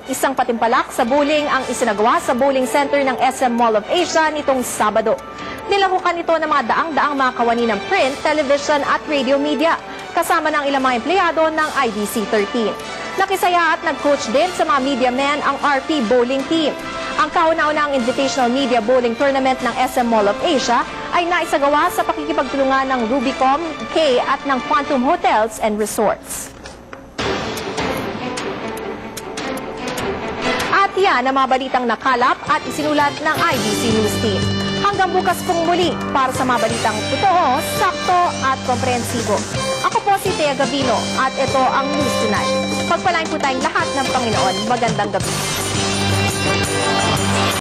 Isang patimpalak sa bowling ang isinagawa sa bowling center ng SM Mall of Asia nitong Sabado. Nilahukan ito ng mga daang-daang mga kawani ng print, television at radio media, kasama ng ilang mga empleyado ng IDC 13. Nakisaya at nag-coach din sa mga media men ang RP Bowling Team. Ang kauna-unang Invitational Media Bowling Tournament ng SM Mall of Asia ay naisagawa sa pakikipagtulungan ng Rubicom, K at ng Quantum Hotels and Resorts. At yan ang mga balitang nakalap at isinulat ng IBC News Team. Hanggang bukas pong muli para sa mga balitang totoo, sakto at komprehensibo. Ako po si Thea Gavino at ito ang News Tonight. Pagpalain po tayong lahat ng Panginoon. Magandang gabi.